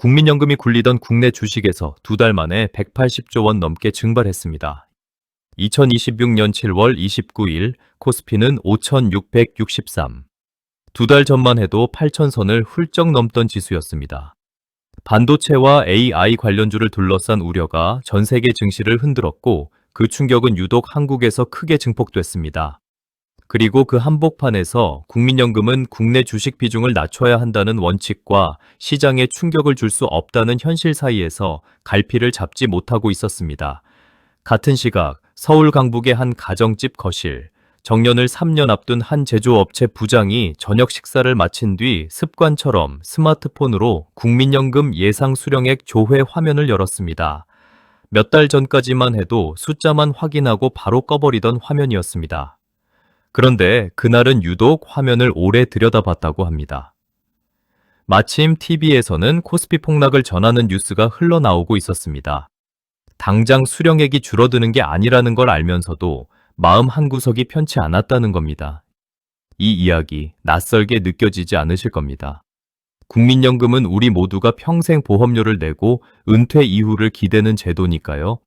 국민연금이 굴리던 국내 주식에서 2달 만에 180조 원 넘게 증발했습니다. 2026년 7월 29일 코스피는 5,663. 2달 전만 해도 8,000선을 훌쩍 넘던 지수였습니다. 반도체와 AI 관련주를 둘러싼 우려가 전 세계 증시를 흔들었고 그 충격은 유독 한국에서 크게 증폭됐습니다. 그리고 그 한복판에서 국민연금은 국내 주식 비중을 낮춰야 한다는 원칙과 시장에 충격을 줄 수 없다는 현실 사이에서 갈피를 잡지 못하고 있었습니다. 같은 시각 서울 강북의 한 가정집 거실, 정년을 3년 앞둔 한 제조업체 부장이 저녁 식사를 마친 뒤 습관처럼 스마트폰으로 국민연금 예상 수령액 조회 화면을 열었습니다. 몇 달 전까지만 해도 숫자만 확인하고 바로 꺼버리던 화면이었습니다. 그런데 그날은 유독 화면을 오래 들여다봤다고 합니다. 마침 TV에서는 코스피 폭락을 전하는 뉴스가 흘러나오고 있었습니다. 당장 수령액이 줄어드는 게 아니라는 걸 알면서도 마음 한구석이 편치 않았다는 겁니다. 이 이야기 낯설게 느껴지지 않으실 겁니다. 국민연금은 우리 모두가 평생 보험료를 내고 은퇴 이후를 기대는 제도니까요.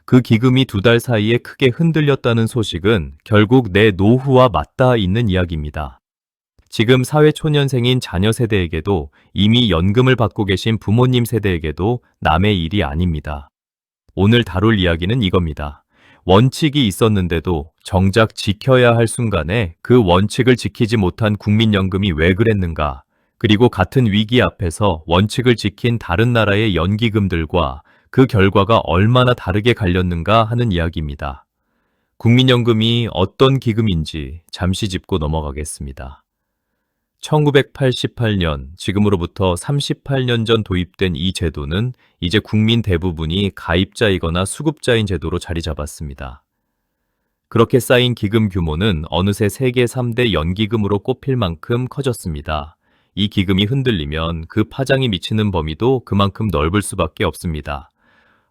그 기금이 2달 사이에 크게 흔들렸다는 소식은 결국 내 노후와 맞닿아 있는 이야기입니다. 지금 사회초년생인 자녀 세대에게도 이미 연금을 받고 계신 부모님 세대에게도 남의 일이 아닙니다. 오늘 다룰 이야기는 이겁니다. 원칙이 있었는데도 정작 지켜야 할 순간에 그 원칙을 지키지 못한 국민연금이 왜 그랬는가? 그리고 같은 위기 앞에서 원칙을 지킨 다른 나라의 연기금들과 그 결과가 얼마나 다르게 갈렸는가 하는 이야기입니다. 국민연금이 어떤 기금인지 잠시 짚고 넘어가겠습니다. 1988년, 지금으로부터 38년 전 도입된 이 제도는 이제 국민 대부분이 가입자이거나 수급자인 제도로 자리 잡았습니다. 그렇게 쌓인 기금 규모는 어느새 세계 3대 연기금으로 꼽힐 만큼 커졌습니다. 이 기금이 흔들리면 그 파장이 미치는 범위도 그만큼 넓을 수밖에 없습니다.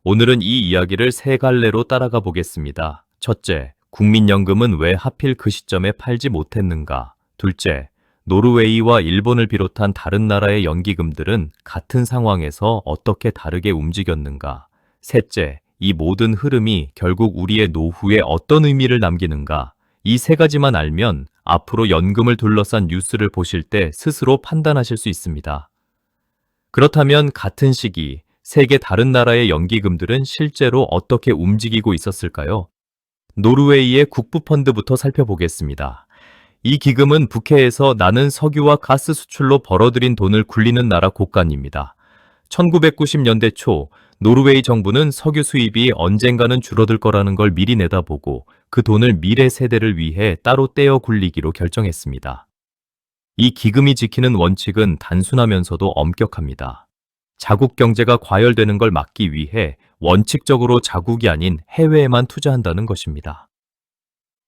오늘은 이 이야기를 세 갈래로 따라가 보겠습니다. 첫째, 국민연금은 왜 하필 그 시점에 팔지 못했는가? 둘째, 노르웨이와 일본을 비롯한 다른 나라의 연기금들은 같은 상황에서 어떻게 다르게 움직였는가? 셋째, 이 모든 흐름이 결국 우리의 노후에 어떤 의미를 남기는가? 이 세 가지만 알면 앞으로 연금을 둘러싼 뉴스를 보실 때 스스로 판단하실 수 있습니다. 그렇다면 같은 시기 세계 다른 나라의 연기금들은 실제로 어떻게 움직이고 있었을까요? 노르웨이의 국부펀드부터 살펴보겠습니다. 이 기금은 북해에서 나는 석유와 가스 수출로 벌어들인 돈을 굴리는 나라 곳간입니다. 1990년대 초 노르웨이 정부는 석유 수입이 언젠가는 줄어들 거라는 걸 미리 내다보고 그 돈을 미래 세대를 위해 따로 떼어 굴리기로 결정했습니다. 이 기금이 지키는 원칙은 단순하면서도 엄격합니다. 자국 경제가 과열되는 걸 막기 위해 원칙적으로 자국이 아닌 해외에만 투자한다는 것입니다.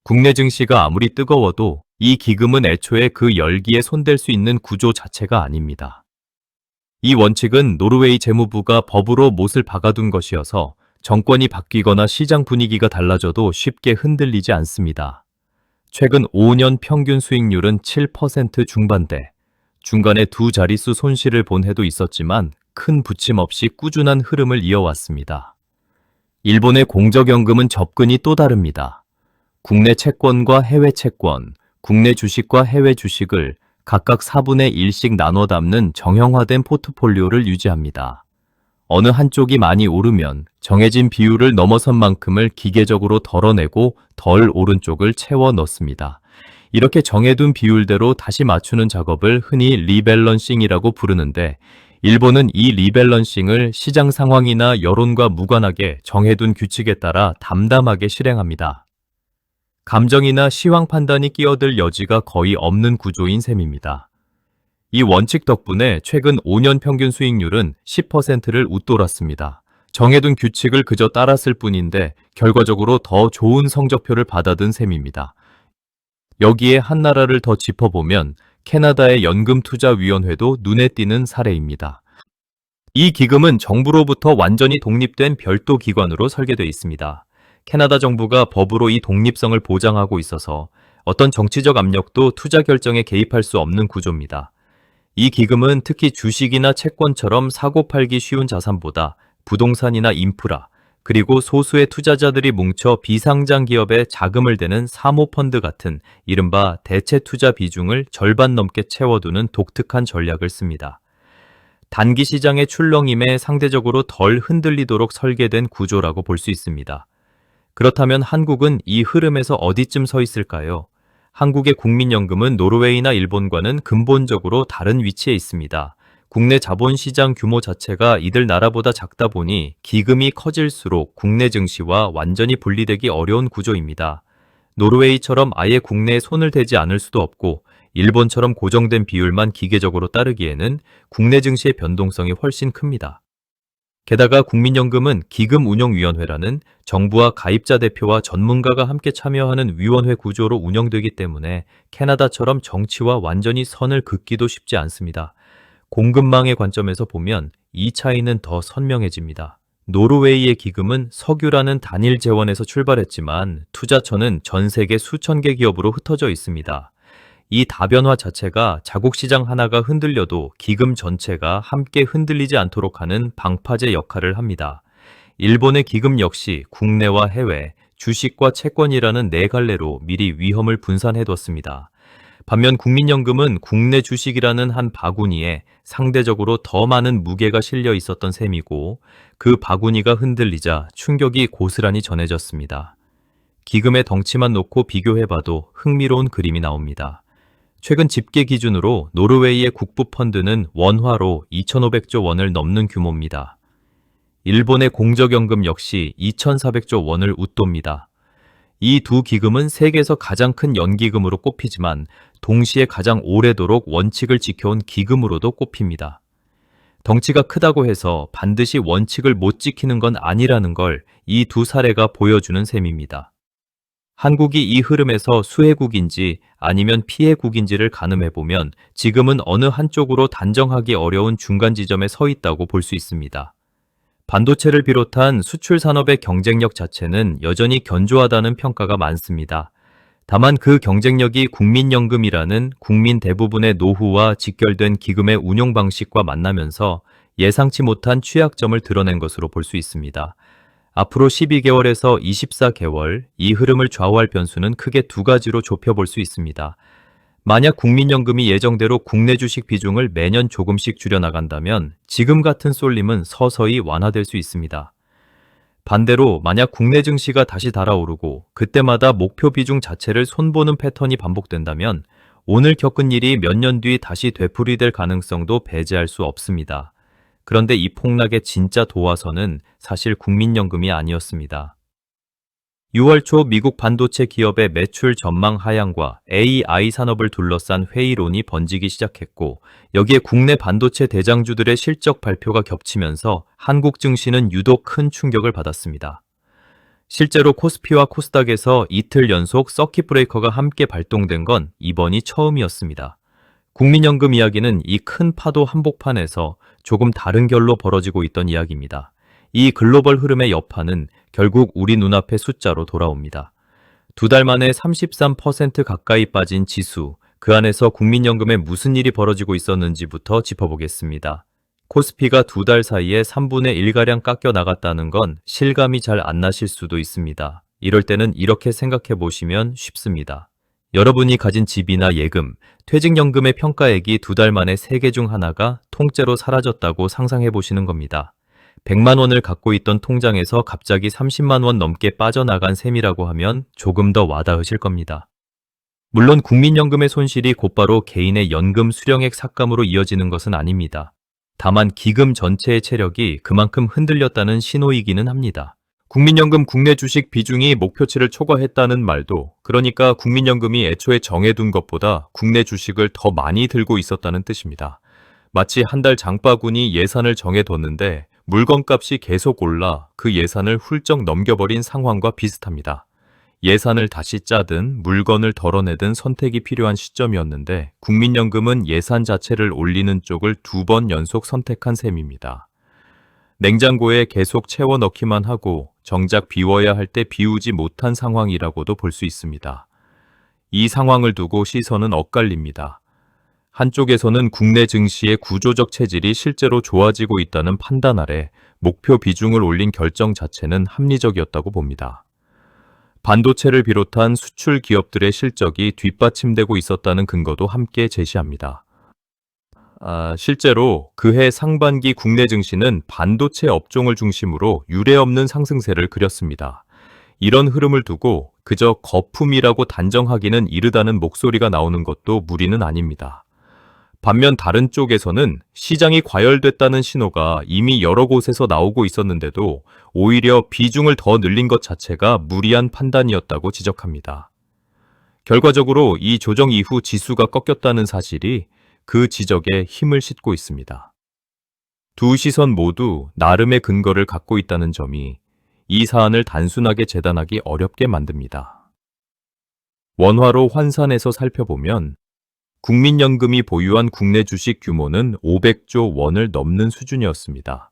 국내 증시가 아무리 뜨거워도 이 기금은 애초에 그 열기에 손댈 수 있는 구조 자체가 아닙니다. 이 원칙은 노르웨이 재무부가 법으로 못을 박아둔 것이어서 정권이 바뀌거나 시장 분위기가 달라져도 쉽게 흔들리지 않습니다. 최근 5년 평균 수익률은 7% 중반대, 중간에 두 자릿수 손실을 본 해도 있었지만 큰 부침 없이 꾸준한 흐름을 이어왔습니다. 일본의 공적연금은 접근이 또 다릅니다. 국내 채권과 해외 채권, 국내 주식과 해외 주식을 각각 4분의 1씩 나눠 담는 정형화된 포트폴리오를 유지합니다. 어느 한쪽이 많이 오르면 정해진 비율을 넘어선 만큼을 기계적으로 덜어내고 덜 오른 쪽을 채워 넣습니다. 이렇게 정해둔 비율대로 다시 맞추는 작업을 흔히 리밸런싱이라고 부르는데 일본은 이 리밸런싱을 시장 상황이나 여론과 무관하게 정해둔 규칙에 따라 담담하게 실행합니다. 감정이나 시황 판단이 끼어들 여지가 거의 없는 구조인 셈입니다. 이 원칙 덕분에 최근 5년 평균 수익률은 10%를 웃돌았습니다. 정해둔 규칙을 그저 따랐을 뿐인데 결과적으로 더 좋은 성적표를 받아든 셈입니다. 여기에 한 나라를 더 짚어보면 캐나다의 연금투자위원회도 눈에 띄는 사례입니다. 이 기금은 정부로부터 완전히 독립된 별도 기관으로 설계되어 있습니다. 캐나다 정부가 법으로 이 독립성을 보장하고 있어서 어떤 정치적 압력도 투자 결정에 개입할 수 없는 구조입니다. 이 기금은 특히 주식이나 채권처럼 사고 팔기 쉬운 자산보다 부동산이나 인프라, 그리고 소수의 투자자들이 뭉쳐 비상장 기업에 자금을 대는 사모펀드 같은 이른바 대체 투자 비중을 절반 넘게 채워두는 독특한 전략을 씁니다. 단기 시장의 출렁임에 상대적으로 덜 흔들리도록 설계된 구조라고 볼 수 있습니다. 그렇다면 한국은 이 흐름에서 어디쯤 서 있을까요? 한국의 국민연금은 노르웨이나 일본과는 근본적으로 다른 위치에 있습니다. 국내 자본시장 규모 자체가 이들 나라보다 작다 보니 기금이 커질수록 국내 증시와 완전히 분리되기 어려운 구조입니다. 노르웨이처럼 아예 국내에 손을 대지 않을 수도 없고 일본처럼 고정된 비율만 기계적으로 따르기에는 국내 증시의 변동성이 훨씬 큽니다. 게다가 국민연금은 기금운용위원회라는 정부와 가입자 대표와 전문가가 함께 참여하는 위원회 구조로 운영되기 때문에 캐나다처럼 정치와 완전히 선을 긋기도 쉽지 않습니다. 공급망의 관점에서 보면 이 차이는 더 선명해집니다. 노르웨이의 기금은 석유라는 단일 재원에서 출발했지만 투자처는 전 세계 수천 개 기업으로 흩어져 있습니다. 이 다변화 자체가 자국 시장 하나가 흔들려도 기금 전체가 함께 흔들리지 않도록 하는 방파제 역할을 합니다. 일본의 기금 역시 국내와 해외, 주식과 채권이라는 네 갈래로 미리 위험을 분산해뒀습니다. 반면 국민연금은 국내 주식이라는 한 바구니에 상대적으로 더 많은 무게가 실려 있었던 셈이고 그 바구니가 흔들리자 충격이 고스란히 전해졌습니다. 기금의 덩치만 놓고 비교해봐도 흥미로운 그림이 나옵니다. 최근 집계 기준으로 노르웨이의 국부 펀드는 원화로 2,500조 원을 넘는 규모입니다. 일본의 공적연금 역시 2,400조 원을 웃돕니다. 이 두 기금은 세계에서 가장 큰 연기금으로 꼽히지만 동시에 가장 오래도록 원칙을 지켜온 기금으로도 꼽힙니다. 덩치가 크다고 해서 반드시 원칙을 못 지키는 건 아니라는 걸 이 두 사례가 보여주는 셈입니다. 한국이 이 흐름에서 수혜국인지 아니면 피해국인지를 가늠해보면 지금은 어느 한쪽으로 단정하기 어려운 중간 지점에 서 있다고 볼 수 있습니다. 반도체를 비롯한 수출 산업의 경쟁력 자체는 여전히 견조하다는 평가가 많습니다. 다만 그 경쟁력이 국민연금이라는 국민 대부분의 노후와 직결된 기금의 운용 방식과 만나면서 예상치 못한 취약점을 드러낸 것으로 볼 수 있습니다. 앞으로 12개월에서 24개월, 이 흐름을 좌우할 변수는 크게 두 가지로 좁혀볼 수 있습니다. 만약 국민연금이 예정대로 국내 주식 비중을 매년 조금씩 줄여나간다면 지금 같은 쏠림은 서서히 완화될 수 있습니다. 반대로 만약 국내 증시가 다시 달아오르고 그때마다 목표 비중 자체를 손보는 패턴이 반복된다면 오늘 겪은 일이 몇 년 뒤 다시 되풀이될 가능성도 배제할 수 없습니다. 그런데 이 폭락의 진짜 도화선은 사실 국민연금이 아니었습니다. 6월 초 미국 반도체 기업의 매출 전망 하향과 AI 산업을 둘러싼 회의론이 번지기 시작했고 여기에 국내 반도체 대장주들의 실적 발표가 겹치면서 한국 증시는 유독 큰 충격을 받았습니다. 실제로 코스피와 코스닥에서 이틀 연속 서킷 브레이커가 함께 발동된 건 이번이 처음이었습니다. 국민연금 이야기는 이 큰 파도 한복판에서 조금 다른 결로 벌어지고 있던 이야기입니다. 이 글로벌 흐름의 여파는 결국 우리 눈앞의 숫자로 돌아옵니다. 두 달 만에 33% 가까이 빠진 지수, 그 안에서 국민연금에 무슨 일이 벌어지고 있었는지부터 짚어보겠습니다. 코스피가 두 달 사이에 3분의 1가량 깎여 나갔다는 건 실감이 잘 안 나실 수도 있습니다. 이럴 때는 이렇게 생각해 보시면 쉽습니다. 여러분이 가진 집이나 예금, 퇴직연금의 평가액이 두 달 만에 3개 중 하나가 통째로 사라졌다고 상상해 보시는 겁니다. 100만 원을 갖고 있던 통장에서 갑자기 30만 원 넘게 빠져나간 셈이라고 하면 조금 더 와닿으실 겁니다. 물론 국민연금의 손실이 곧바로 개인의 연금 수령액 삭감으로 이어지는 것은 아닙니다. 다만 기금 전체의 체력이 그만큼 흔들렸다는 신호이기는 합니다. 국민연금 국내 주식 비중이 목표치를 초과했다는 말도, 그러니까 국민연금이 애초에 정해둔 것보다 국내 주식을 더 많이 들고 있었다는 뜻입니다. 마치 한 달 장바구니 예산을 정해뒀는데 물건값이 계속 올라 그 예산을 훌쩍 넘겨버린 상황과 비슷합니다. 예산을 다시 짜든 물건을 덜어내든 선택이 필요한 시점이었는데 국민연금은 예산 자체를 올리는 쪽을 2번 연속 선택한 셈입니다. 냉장고에 계속 채워 넣기만 하고 정작 비워야 할 때 비우지 못한 상황이라고도 볼 수 있습니다. 이 상황을 두고 시선은 엇갈립니다. 한쪽에서는 국내 증시의 구조적 체질이 실제로 좋아지고 있다는 판단 아래 목표 비중을 올린 결정 자체는 합리적이었다고 봅니다. 반도체를 비롯한 수출 기업들의 실적이 뒷받침되고 있었다는 근거도 함께 제시합니다. 실제로 그해 상반기 국내 증시는 반도체 업종을 중심으로 유례없는 상승세를 그렸습니다. 이런 흐름을 두고 그저 거품이라고 단정하기는 이르다는 목소리가 나오는 것도 무리는 아닙니다. 반면 다른 쪽에서는 시장이 과열됐다는 신호가 이미 여러 곳에서 나오고 있었는데도 오히려 비중을 더 늘린 것 자체가 무리한 판단이었다고 지적합니다. 결과적으로 이 조정 이후 지수가 꺾였다는 사실이 그 지적에 힘을 싣고 있습니다. 두 시선 모두 나름의 근거를 갖고 있다는 점이 이 사안을 단순하게 재단하기 어렵게 만듭니다. 원화로 환산해서 살펴보면 국민연금이 보유한 국내 주식 규모는 500조 원을 넘는 수준이었습니다.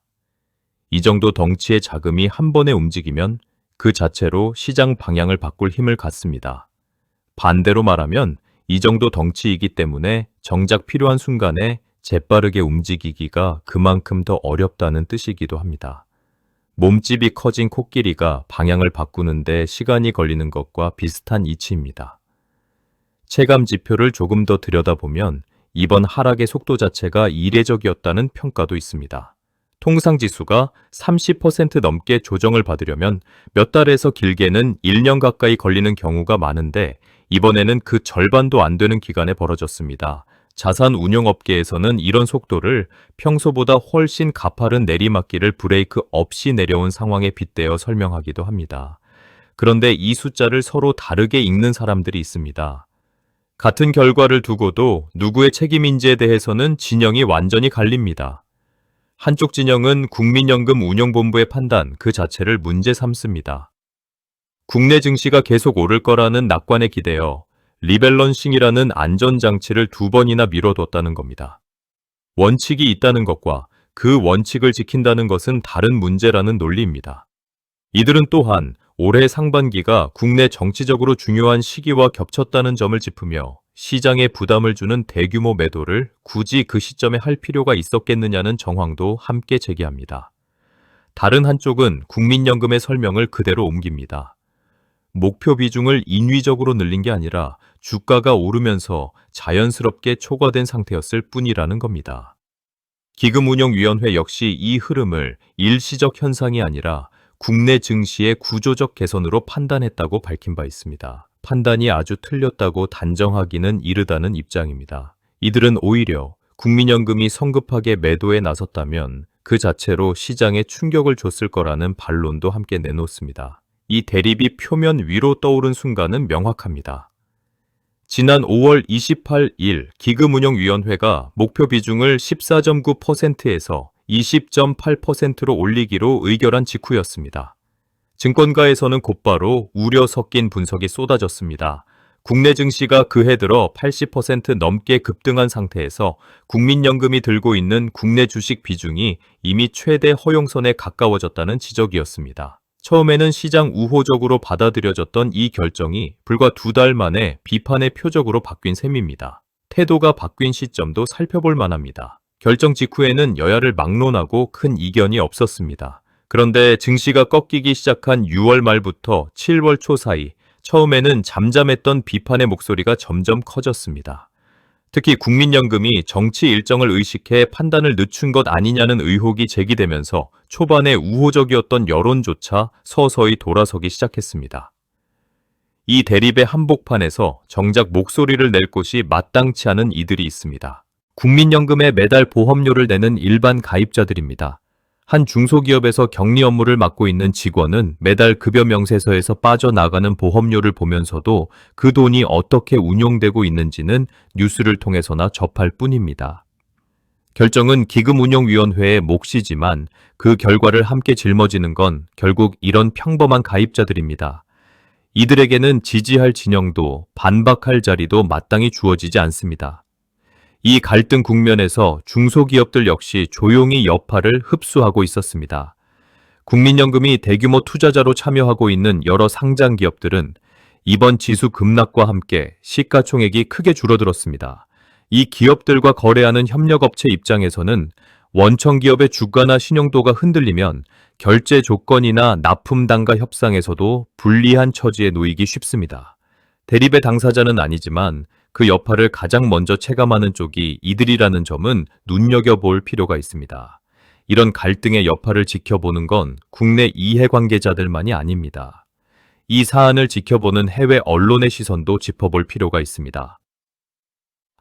이 정도 덩치의 자금이 한 번에 움직이면 그 자체로 시장 방향을 바꿀 힘을 갖습니다. 반대로 말하면 이 정도 덩치이기 때문에 정작 필요한 순간에 재빠르게 움직이기가 그만큼 더 어렵다는 뜻이기도 합니다. 몸집이 커진 코끼리가 방향을 바꾸는데 시간이 걸리는 것과 비슷한 이치입니다. 체감 지표를 조금 더 들여다보면 이번 하락의 속도 자체가 이례적이었다는 평가도 있습니다. 통상지수가 30% 넘게 조정을 받으려면 몇 달에서 길게는 1년 가까이 걸리는 경우가 많은데 이번에는 그 절반도 안 되는 기간에 벌어졌습니다. 자산 운용업계에서는 이런 속도를 평소보다 훨씬 가파른 내리막길을 브레이크 없이 내려온 상황에 빗대어 설명하기도 합니다. 그런데 이 숫자를 서로 다르게 읽는 사람들이 있습니다. 같은 결과를 두고도 누구의 책임인지에 대해서는 진영이 완전히 갈립니다. 한쪽 진영은 국민연금 운용본부의 판단 그 자체를 문제 삼습니다. 국내 증시가 계속 오를 거라는 낙관에 기대어 리밸런싱이라는 안전장치를 2번이나 미뤄뒀다는 겁니다. 원칙이 있다는 것과 그 원칙을 지킨다는 것은 다른 문제라는 논리입니다. 이들은 또한 올해 상반기가 국내 정치적으로 중요한 시기와 겹쳤다는 점을 짚으며 시장에 부담을 주는 대규모 매도를 굳이 그 시점에 할 필요가 있었겠느냐는 정황도 함께 제기합니다. 다른 한쪽은 국민연금의 설명을 그대로 옮깁니다. 목표 비중을 인위적으로 늘린 게 아니라 주가가 오르면서 자연스럽게 초과된 상태였을 뿐이라는 겁니다. 기금운용위원회 역시 이 흐름을 일시적 현상이 아니라 국내 증시의 구조적 개선으로 판단했다고 밝힌 바 있습니다. 판단이 아주 틀렸다고 단정하기는 이르다는 입장입니다. 이들은 오히려 국민연금이 성급하게 매도에 나섰다면 그 자체로 시장에 충격을 줬을 거라는 반론도 함께 내놓습니다. 이 대립이 표면 위로 떠오른 순간은 명확합니다. 지난 5월 28일 기금운용위원회가 목표 비중을 14.9%에서 20.8%로 올리기로 의결한 직후였습니다. 증권가에서는 곧바로 우려 섞인 분석이 쏟아졌습니다. 국내 증시가 그해 들어 80% 넘게 급등한 상태에서 국민연금이 들고 있는 국내 주식 비중이 이미 최대 허용선에 가까워졌다는 지적이었습니다. 처음에는 시장 우호적으로 받아들여졌던 이 결정이 불과 2달 만에 비판의 표적으로 바뀐 셈입니다. 태도가 바뀐 시점도 살펴볼 만합니다. 결정 직후에는 여야를 막론하고 큰 이견이 없었습니다. 그런데 증시가 꺾이기 시작한 6월 말부터 7월 초 사이 처음에는 잠잠했던 비판의 목소리가 점점 커졌습니다. 특히 국민연금이 정치 일정을 의식해 판단을 늦춘 것 아니냐는 의혹이 제기되면서 초반에 우호적이었던 여론조차 서서히 돌아서기 시작했습니다. 이 대립의 한복판에서 정작 목소리를 낼 곳이 마땅치 않은 이들이 있습니다. 국민연금에 매달 보험료를 내는 일반 가입자들입니다. 한 중소기업에서 격리 업무를 맡고 있는 직원은 매달 급여 명세서에서 빠져나가는 보험료를 보면서도 그 돈이 어떻게 운용되고 있는지는 뉴스를 통해서나 접할 뿐입니다. 결정은 기금운용위원회의 몫이지만 그 결과를 함께 짊어지는 건 결국 이런 평범한 가입자들입니다. 이들에게는 지지할 진영도 반박할 자리도 마땅히 주어지지 않습니다. 이 갈등 국면에서 중소기업들 역시 조용히 여파를 흡수하고 있었습니다. 국민연금이 대규모 투자자로 참여하고 있는 여러 상장 기업들은 이번 지수 급락과 함께 시가총액이 크게 줄어들었습니다. 이 기업들과 거래하는 협력업체 입장에서는 원청 기업의 주가나 신용도가 흔들리면 결제 조건이나 납품 단가 협상에서도 불리한 처지에 놓이기 쉽습니다. 대립의 당사자는 아니지만 그 여파를 가장 먼저 체감하는 쪽이 이들이라는 점은 눈여겨볼 필요가 있습니다. 이런 갈등의 여파를 지켜보는 건 국내 이해관계자들만이 아닙니다. 이 사안을 지켜보는 해외 언론의 시선도 짚어볼 필요가 있습니다.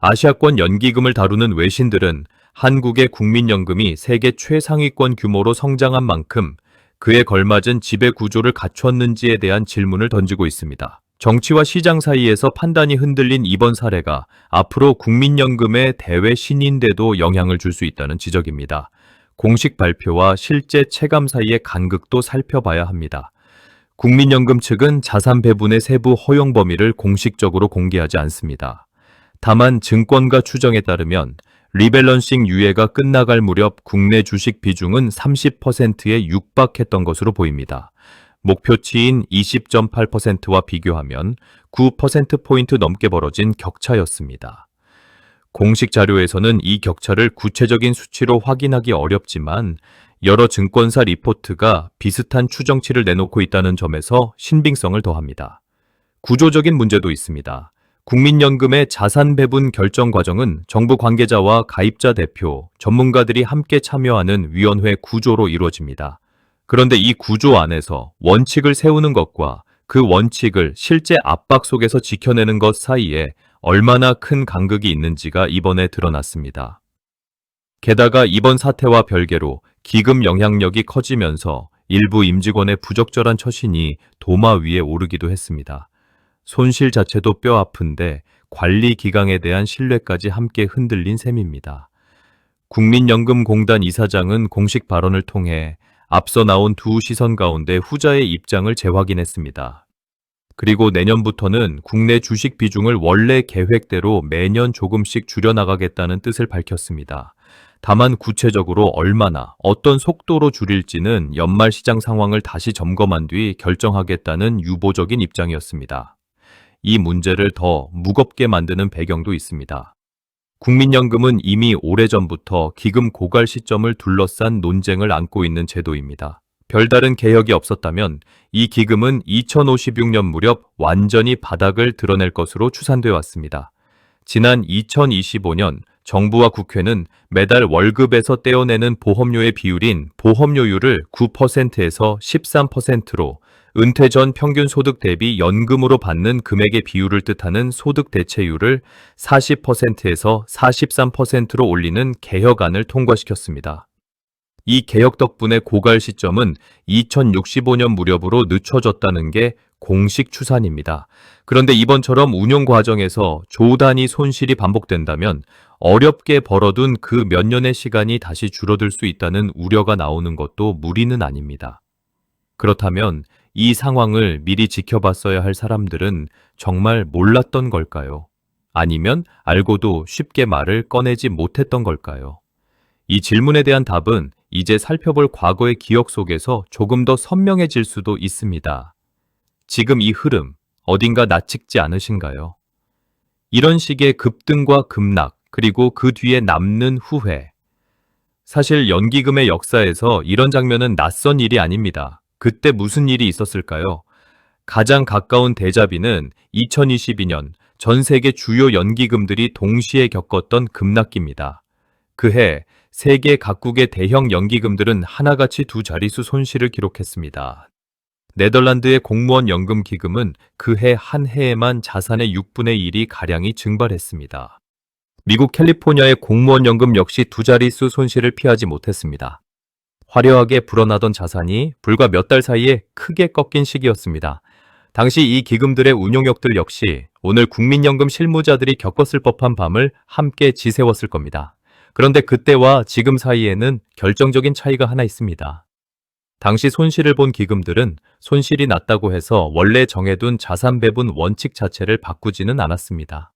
아시아권 연기금을 다루는 외신들은 한국의 국민연금이 세계 최상위권 규모로 성장한 만큼 그에 걸맞은 지배 구조를 갖췄는지에 대한 질문을 던지고 있습니다. 정치와 시장 사이에서 판단이 흔들린 이번 사례가 앞으로 국민연금의 대외 신인대도 영향을 줄 수 있다는 지적입니다. 공식 발표와 실제 체감 사이의 간극도 살펴봐야 합니다. 국민연금 측은 자산 배분의 세부 허용 범위를 공식적으로 공개하지 않습니다. 다만 증권가 추정에 따르면 리밸런싱 유예가 끝나갈 무렵 국내 주식 비중은 30%에 육박했던 것으로 보입니다. 목표치인 20.8%와 비교하면 9%포인트 넘게 벌어진 격차였습니다. 공식 자료에서는 이 격차를 구체적인 수치로 확인하기 어렵지만 여러 증권사 리포트가 비슷한 추정치를 내놓고 있다는 점에서 신빙성을 더합니다. 구조적인 문제도 있습니다. 국민연금의 자산 배분 결정 과정은 정부 관계자와 가입자 대표, 전문가들이 함께 참여하는 위원회 구조로 이루어집니다. 그런데 이 구조 안에서 원칙을 세우는 것과 그 원칙을 실제 압박 속에서 지켜내는 것 사이에 얼마나 큰 간극이 있는지가 이번에 드러났습니다. 게다가 이번 사태와 별개로 기금 영향력이 커지면서 일부 임직원의 부적절한 처신이 도마 위에 오르기도 했습니다. 손실 자체도 뼈 아픈데 관리 기강에 대한 신뢰까지 함께 흔들린 셈입니다. 국민연금공단 이사장은 공식 발언을 통해 앞서 나온 두 시선 가운데 후자의 입장을 재확인했습니다. 그리고 내년부터는 국내 주식 비중을 원래 계획대로 매년 조금씩 줄여나가겠다는 뜻을 밝혔습니다. 다만 구체적으로 얼마나, 어떤 속도로 줄일지는 연말 시장 상황을 다시 점검한 뒤 결정하겠다는 유보적인 입장이었습니다. 이 문제를 더 무겁게 만드는 배경도 있습니다. 국민연금은 이미 오래전부터 기금 고갈 시점을 둘러싼 논쟁을 안고 있는 제도입니다. 별다른 개혁이 없었다면 이 기금은 2056년 무렵 완전히 바닥을 드러낼 것으로 추산되어 왔습니다. 지난 2025년 정부와 국회는 매달 월급에서 떼어내는 보험료의 비율인 보험료율을 9%에서 13%로 은퇴 전 평균 소득 대비 연금으로 받는 금액의 비율을 뜻하는 소득 대체율을 40%에서 43%로 올리는 개혁안을 통과시켰습니다. 이 개혁 덕분에 고갈 시점은 2065년 무렵으로 늦춰졌다는 게 공식 추산입니다. 그런데 이번처럼 운용 과정에서 조 단위 손실이 반복된다면 어렵게 벌어둔 그 몇 년의 시간이 다시 줄어들 수 있다는 우려가 나오는 것도 무리는 아닙니다. 그렇다면 이 상황을 미리 지켜봤어야 할 사람들은 정말 몰랐던 걸까요? 아니면 알고도 쉽게 말을 꺼내지 못했던 걸까요? 이 질문에 대한 답은 이제 살펴볼 과거의 기억 속에서 조금 더 선명해질 수도 있습니다. 지금 이 흐름, 어딘가 낯익지 않으신가요? 이런 식의 급등과 급락, 그리고 그 뒤에 남는 후회. 사실 연기금의 역사에서 이런 장면은 낯선 일이 아닙니다. 그때 무슨 일이 있었을까요? 가장 가까운 대자비는 2022년 전 세계 주요 연기금들이 동시에 겪었던 급락기입니다. 그해 세계 각국의 대형 연기금들은 하나같이 두 자릿수 손실을 기록했습니다. 네덜란드의 공무원 연금 기금은 그해 한 해에만 자산의 6분의 1이 가량이 증발했습니다. 미국 캘리포니아의 공무원 연금 역시 두 자릿수 손실을 피하지 못했습니다. 화려하게 불어나던 자산이 불과 몇 달 사이에 크게 꺾인 시기였습니다. 당시 이 기금들의 운용력들 역시 오늘 국민연금 실무자들이 겪었을 법한 밤을 함께 지새웠을 겁니다. 그런데 그때와 지금 사이에는 결정적인 차이가 하나 있습니다. 당시 손실을 본 기금들은 손실이 났다고 해서 원래 정해둔 자산 배분 원칙 자체를 바꾸지는 않았습니다.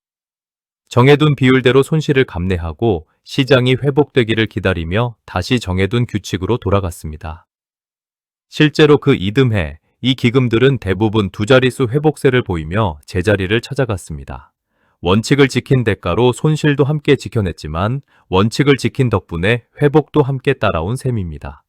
정해둔 비율대로 손실을 감내하고 시장이 회복되기를 기다리며 다시 정해둔 규칙으로 돌아갔습니다. 실제로 그 이듬해 이 기금들은 대부분 두 자릿수 회복세를 보이며 제자리를 찾아갔습니다. 원칙을 지킨 대가로 손실도 함께 지켜냈지만 원칙을 지킨 덕분에 회복도 함께 따라온 셈입니다.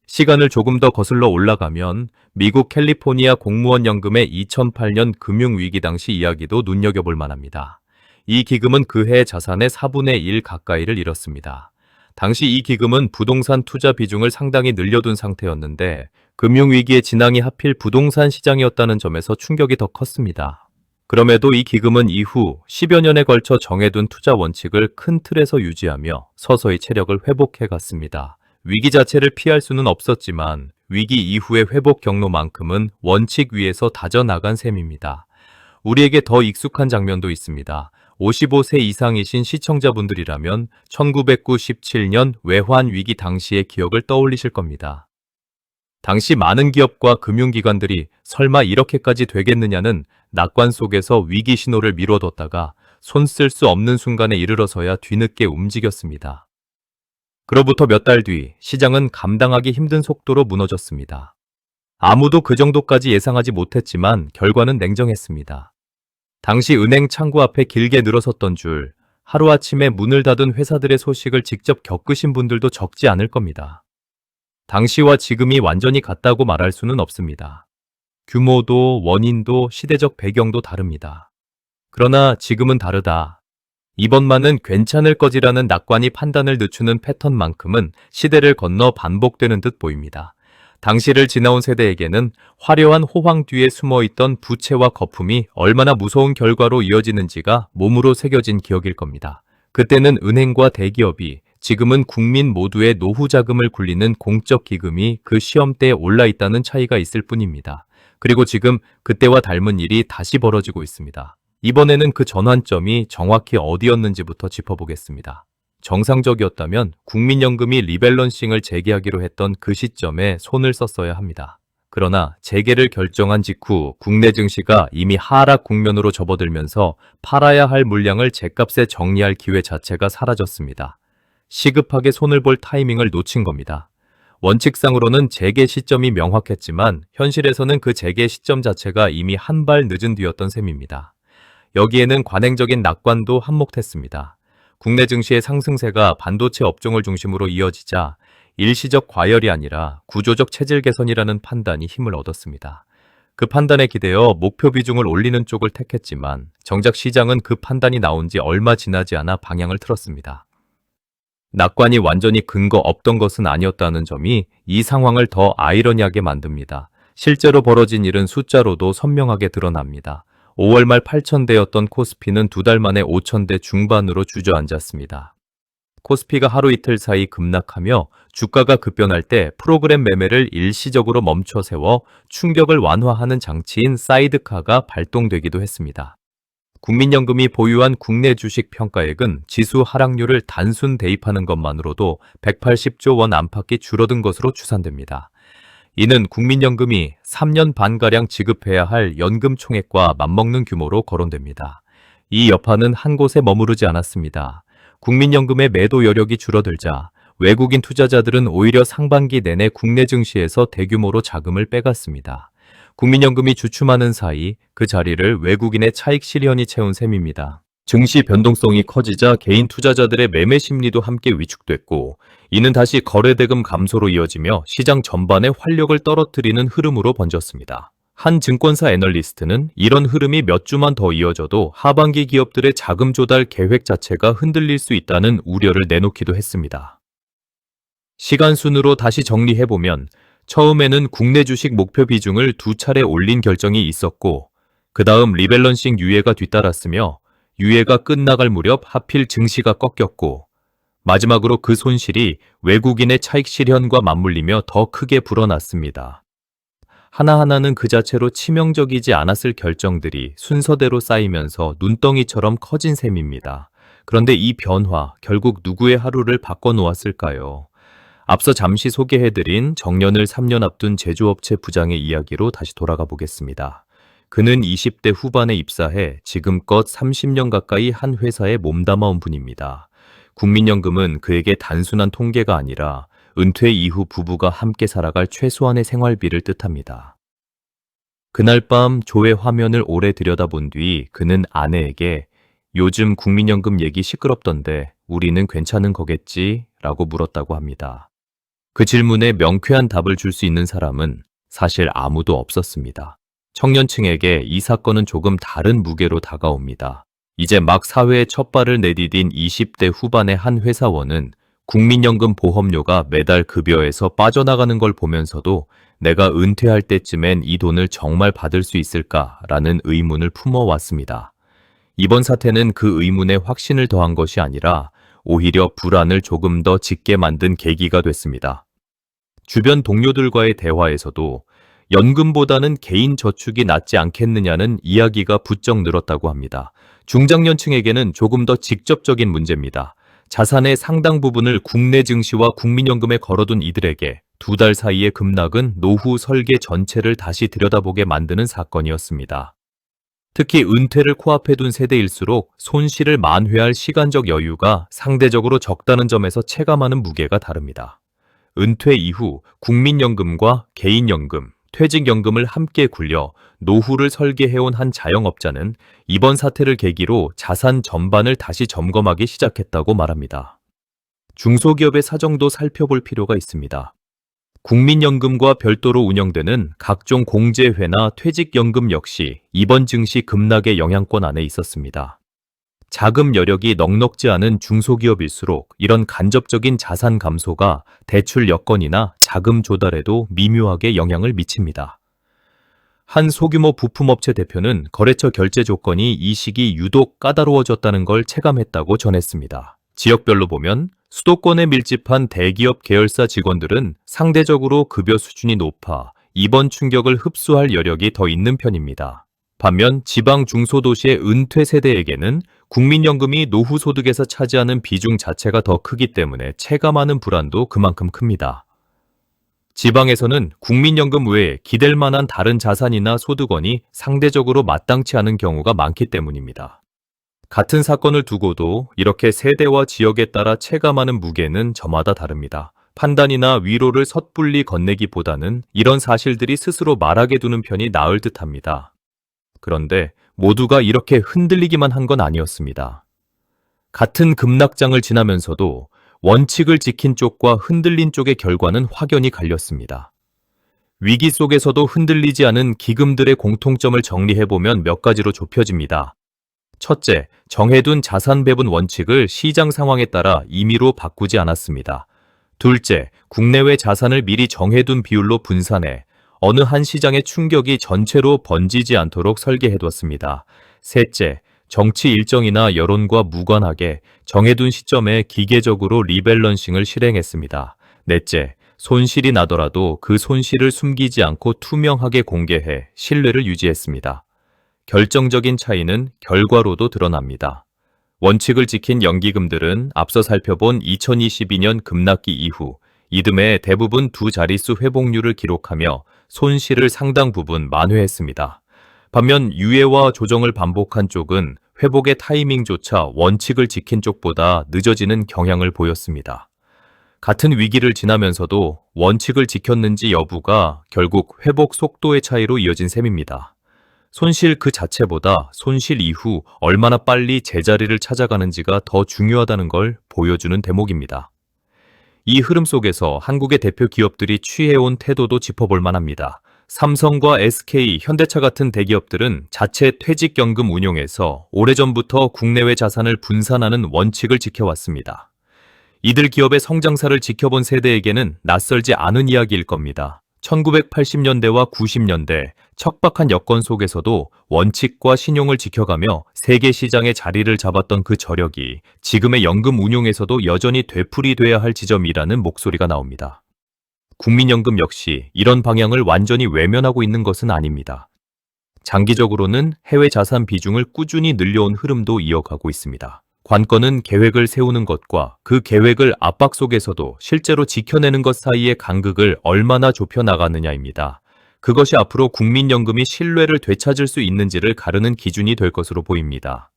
시간을 조금 더 거슬러 올라가면 미국 캘리포니아 공무원 연금의 2008년 금융위기 당시 이야기도 눈여겨볼 만합니다. 이 기금은 그해 자산의 4분의 1 가까이를 잃었습니다. 당시 이 기금은 부동산 투자 비중을 상당히 늘려둔 상태였는데 금융위기의 진앙이 하필 부동산 시장이었다는 점에서 충격이 더 컸습니다. 그럼에도 이 기금은 이후 10여 년에 걸쳐 정해둔 투자 원칙을 큰 틀에서 유지하며 서서히 체력을 회복해 갔습니다. 위기 자체를 피할 수는 없었지만 위기 이후의 회복 경로만큼은 원칙 위에서 다져나간 셈입니다. 우리에게 더 익숙한 장면도 있습니다. 55세 이상이신 시청자분들이라면 1997년 외환 위기 당시의 기억을 떠올리실 겁니다. 당시 많은 기업과 금융기관들이 설마 이렇게까지 되겠느냐는 낙관 속에서 위기 신호를 미뤄뒀다가 손 쓸 수 없는 순간에 이르러서야 뒤늦게 움직였습니다. 그로부터 몇 달 뒤 시장은 감당하기 힘든 속도로 무너졌습니다. 아무도 그 정도까지 예상하지 못했지만 결과는 냉정했습니다. 당시 은행 창구 앞에 길게 늘어섰던 줄 하루아침에 문을 닫은 회사들의 소식을 직접 겪으신 분들도 적지 않을 겁니다. 당시와 지금이 완전히 같다고 말할 수는 없습니다. 규모도 원인도 시대적 배경도 다릅니다. 그러나 지금은 다르다. 이번만은 괜찮을 거지라는 낙관이 판단을 늦추는 패턴만큼은 시대를 건너 반복되는 듯 보입니다. 당시를 지나온 세대에게는 화려한 호황 뒤에 숨어있던 부채와 거품이 얼마나 무서운 결과로 이어지는지가 몸으로 새겨진 기억일 겁니다. 그때는 은행과 대기업이, 지금은 국민 모두의 노후 자금을 굴리는 공적 기금이 그 시험대에 올라있다는 차이가 있을 뿐입니다. 그리고 지금 그때와 닮은 일이 다시 벌어지고 있습니다. 이번에는 그 전환점이 정확히 어디였는지부터 짚어보겠습니다. 정상적이었다면 국민연금이 리밸런싱을 재개하기로 했던 그 시점에 손을 썼어야 합니다. 그러나 재개를 결정한 직후 국내 증시가 이미 하락 국면으로 접어들면서 팔아야 할 물량을 제값에 정리할 기회 자체가 사라졌습니다. 시급하게 손을 볼 타이밍을 놓친 겁니다. 원칙상으로는 재개 시점이 명확했지만 현실에서는 그 재개 시점 자체가 이미 한 발 늦은 뒤였던 셈입니다. 여기에는 관행적인 낙관도 한몫했습니다. 국내 증시의 상승세가 반도체 업종을 중심으로 이어지자 일시적 과열이 아니라 구조적 체질 개선이라는 판단이 힘을 얻었습니다. 그 판단에 기대어 목표 비중을 올리는 쪽을 택했지만 정작 시장은 그 판단이 나온 지 얼마 지나지 않아 방향을 틀었습니다. 낙관이 완전히 근거 없던 것은 아니었다는 점이 이 상황을 더 아이러니하게 만듭니다. 실제로 벌어진 일은 숫자로도 선명하게 드러납니다. 5월 말 8,000대였던 코스피는 2달 만에 5,000대 중반으로 주저앉았습니다. 코스피가 하루 이틀 사이 급락하며 주가가 급변할 때 프로그램 매매를 일시적으로 멈춰 세워 충격을 완화하는 장치인 사이드카가 발동되기도 했습니다. 국민연금이 보유한 국내 주식 평가액은 지수 하락률을 단순 대입하는 것만으로도 180조 원 안팎이 줄어든 것으로 추산됩니다. 이는 국민연금이 3년 반가량 지급해야 할 연금 총액과 맞먹는 규모로 거론됩니다. 이 여파는 한 곳에 머무르지 않았습니다. 국민연금의 매도 여력이 줄어들자 외국인 투자자들은 오히려 상반기 내내 국내 증시에서 대규모로 자금을 빼갔습니다. 국민연금이 주춤하는 사이 그 자리를 외국인의 차익 실현이 채운 셈입니다. 증시 변동성이 커지자 개인 투자자들의 매매 심리도 함께 위축됐고 이는 다시 거래대금 감소로 이어지며 시장 전반의 활력을 떨어뜨리는 흐름으로 번졌습니다. 한 증권사 애널리스트는 이런 흐름이 몇 주만 더 이어져도 하반기 기업들의 자금 조달 계획 자체가 흔들릴 수 있다는 우려를 내놓기도 했습니다. 시간 순으로 다시 정리해보면 처음에는 국내 주식 목표 비중을 2차례 올린 결정이 있었고 그 다음 리밸런싱 유예가 뒤따랐으며 유예가 끝나갈 무렵 하필 증시가 꺾였고 마지막으로 그 손실이 외국인의 차익 실현과 맞물리며 더 크게 불어났습니다. 하나하나는 그 자체로 치명적이지 않았을 결정들이 순서대로 쌓이면서 눈덩이처럼 커진 셈입니다. 그런데 이 변화, 결국 누구의 하루를 바꿔놓았을까요? 앞서 잠시 소개해드린 정년을 3년 앞둔 제조업체 부장의 이야기로 다시 돌아가 보겠습니다. 그는 20대 후반에 입사해 지금껏 30년 가까이 한 회사에 몸담아온 분입니다. 국민연금은 그에게 단순한 통계가 아니라 은퇴 이후 부부가 함께 살아갈 최소한의 생활비를 뜻합니다. 그날 밤 조회 화면을 오래 들여다본 뒤 그는 아내에게 요즘 국민연금 얘기 시끄럽던데 우리는 괜찮은 거겠지? 라고 물었다고 합니다. 그 질문에 명쾌한 답을 줄 수 있는 사람은 사실 아무도 없었습니다. 청년층에게 이 사건은 조금 다른 무게로 다가옵니다. 이제 막 사회에 첫 발을 내디딘 20대 후반의 한 회사원은 국민연금 보험료가 매달 급여에서 빠져나가는 걸 보면서도 내가 은퇴할 때쯤엔 이 돈을 정말 받을 수 있을까라는 의문을 품어왔습니다. 이번 사태는 그 의문에 확신을 더한 것이 아니라 오히려 불안을 조금 더 짙게 만든 계기가 됐습니다. 주변 동료들과의 대화에서도 연금보다는 개인 저축이 낫지 않겠느냐는 이야기가 부쩍 늘었다고 합니다. 중장년층에게는 조금 더 직접적인 문제입니다. 자산의 상당 부분을 국내 증시와 국민연금에 걸어둔 이들에게 2달 사이의 급락은 노후 설계 전체를 다시 들여다보게 만드는 사건이었습니다. 특히 은퇴를 코앞에 둔 세대일수록 손실을 만회할 시간적 여유가 상대적으로 적다는 점에서 체감하는 무게가 다릅니다. 은퇴 이후 국민연금과 개인연금, 퇴직연금을 함께 굴려 노후를 설계해온 한 자영업자는 이번 사태를 계기로 자산 전반을 다시 점검하기 시작했다고 말합니다. 중소기업의 사정도 살펴볼 필요가 있습니다. 국민연금과 별도로 운영되는 각종 공제회나 퇴직연금 역시 이번 증시 급락의 영향권 안에 있었습니다. 자금 여력이 넉넉지 않은 중소기업일수록 이런 간접적인 자산 감소가 대출 여건이나 자금 조달에도 미묘하게 영향을 미칩니다. 한 소규모 부품업체 대표는 거래처 결제 조건이 이 시기 유독 까다로워졌다는 걸 체감했다고 전했습니다. 지역별로 보면 수도권에 밀집한 대기업 계열사 직원들은 상대적으로 급여 수준이 높아 이번 충격을 흡수할 여력이 더 있는 편입니다. 반면 지방 중소도시의 은퇴 세대에게는 국민연금이 노후 소득에서 차지하는 비중 자체가 더 크기 때문에 체감하는 불안도 그만큼 큽니다. 지방에서는 국민연금 외에 기댈 만한 다른 자산이나 소득원이 상대적으로 마땅치 않은 경우가 많기 때문입니다. 같은 사건을 두고도 이렇게 세대와 지역에 따라 체감하는 무게는 저마다 다릅니다. 판단이나 위로를 섣불리 건네기보다는 이런 사실들이 스스로 말하게 두는 편이 나을 듯합니다. 그런데 모두가 이렇게 흔들리기만 한 건 아니었습니다. 같은 급락장을 지나면서도 원칙을 지킨 쪽과 흔들린 쪽의 결과는 확연히 갈렸습니다. 위기 속에서도 흔들리지 않은 기금들의 공통점을 정리해보면 몇 가지로 좁혀집니다. 첫째, 정해둔 자산 배분 원칙을 시장 상황에 따라 임의로 바꾸지 않았습니다. 둘째, 국내외 자산을 미리 정해둔 비율로 분산해 어느 한 시장의 충격이 전체로 번지지 않도록 설계해뒀습니다. 셋째, 정치 일정이나 여론과 무관하게 정해둔 시점에 기계적으로 리밸런싱을 실행했습니다. 넷째, 손실이 나더라도 그 손실을 숨기지 않고 투명하게 공개해 신뢰를 유지했습니다. 결정적인 차이는 결과로도 드러납니다. 원칙을 지킨 연기금들은 앞서 살펴본 2022년 급락기 이후 이듬해 대부분 두 자릿수 회복률을 기록하며 손실을 상당 부분 만회했습니다. 반면 유예와 조정을 반복한 쪽은 회복의 타이밍조차 원칙을 지킨 쪽보다 늦어지는 경향을 보였습니다. 같은 위기를 지나면서도 원칙을 지켰는지 여부가 결국 회복 속도의 차이로 이어진 셈입니다. 손실 그 자체보다 손실 이후 얼마나 빨리 제자리를 찾아가는지가 더 중요하다는 걸 보여주는 대목입니다. 이 흐름 속에서 한국의 대표 기업들이 취해온 태도도 짚어볼 만합니다. 삼성과 SK, 현대차 같은 대기업들은 자체 퇴직연금 운용에서 오래전부터 국내외 자산을 분산하는 원칙을 지켜왔습니다. 이들 기업의 성장사를 지켜본 세대에게는 낯설지 않은 이야기일 겁니다. 1980년대와 90년대 척박한 여건 속에서도 원칙과 신용을 지켜가며 세계 시장의 자리를 잡았던 그 저력이 지금의 연금 운용에서도 여전히 되풀이돼야 할 지점이라는 목소리가 나옵니다. 국민연금 역시 이런 방향을 완전히 외면하고 있는 것은 아닙니다. 장기적으로는 해외 자산 비중을 꾸준히 늘려온 흐름도 이어가고 있습니다. 관건은 계획을 세우는 것과 그 계획을 압박 속에서도 실제로 지켜내는 것 사이의 간극을 얼마나 좁혀나가느냐입니다. 그것이 앞으로 국민연금이 신뢰를 되찾을 수 있는지를 가르는 기준이 될 것으로 보입니다.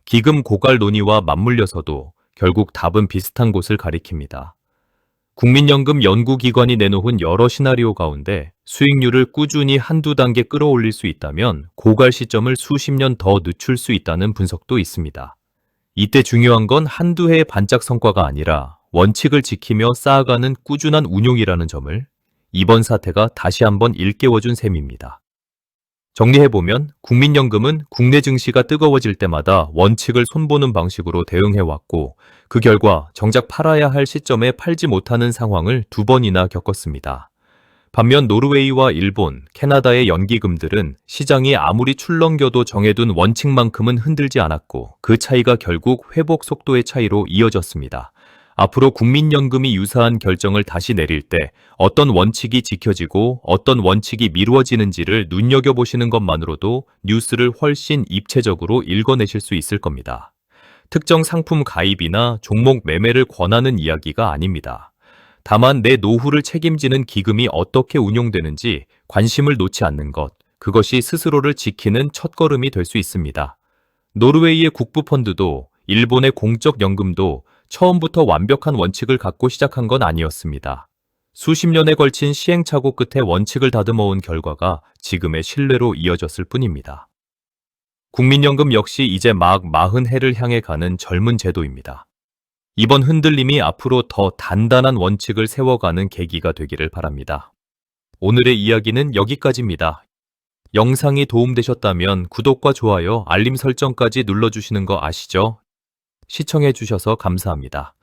기금 고갈 논의와 맞물려서도 결국 답은 비슷한 곳을 가리킵니다. 국민연금 연구기관이 내놓은 여러 시나리오 가운데 수익률을 꾸준히 한두 단계 끌어올릴 수 있다면 고갈 시점을 수십 년 더 늦출 수 있다는 분석도 있습니다. 이때 중요한 건 한두 해의 반짝 성과가 아니라 원칙을 지키며 쌓아가는 꾸준한 운용이라는 점을 이번 사태가 다시 한번 일깨워준 셈입니다. 정리해보면 국민연금은 국내 증시가 뜨거워질 때마다 원칙을 손보는 방식으로 대응해왔고 그 결과 정작 팔아야 할 시점에 팔지 못하는 상황을 두 번이나 겪었습니다. 반면 노르웨이와 일본, 캐나다의 연기금들은 시장이 아무리 출렁겨도 정해둔 원칙만큼은 흔들지 않았고 그 차이가 결국 회복 속도의 차이로 이어졌습니다. 앞으로 국민연금이 유사한 결정을 다시 내릴 때 어떤 원칙이 지켜지고 어떤 원칙이 미루어지는지를 눈여겨보시는 것만으로도 뉴스를 훨씬 입체적으로 읽어내실 수 있을 겁니다. 특정 상품 가입이나 종목 매매를 권하는 이야기가 아닙니다. 다만 내 노후를 책임지는 기금이 어떻게 운용되는지 관심을 놓지 않는 것, 그것이 스스로를 지키는 첫걸음이 될 수 있습니다. 노르웨이의 국부펀드도 일본의 공적연금도 처음부터 완벽한 원칙을 갖고 시작한 건 아니었습니다. 수십 년에 걸친 시행착오 끝에 원칙을 다듬어온 결과가 지금의 신뢰로 이어졌을 뿐입니다. 국민연금 역시 이제 막 40해를 향해 가는 젊은 제도입니다. 이번 흔들림이 앞으로 더 단단한 원칙을 세워가는 계기가 되기를 바랍니다. 오늘의 이야기는 여기까지입니다. 영상이 도움되셨다면 구독과 좋아요, 알림 설정까지 눌러주시는 거 아시죠? 시청해주셔서 감사합니다.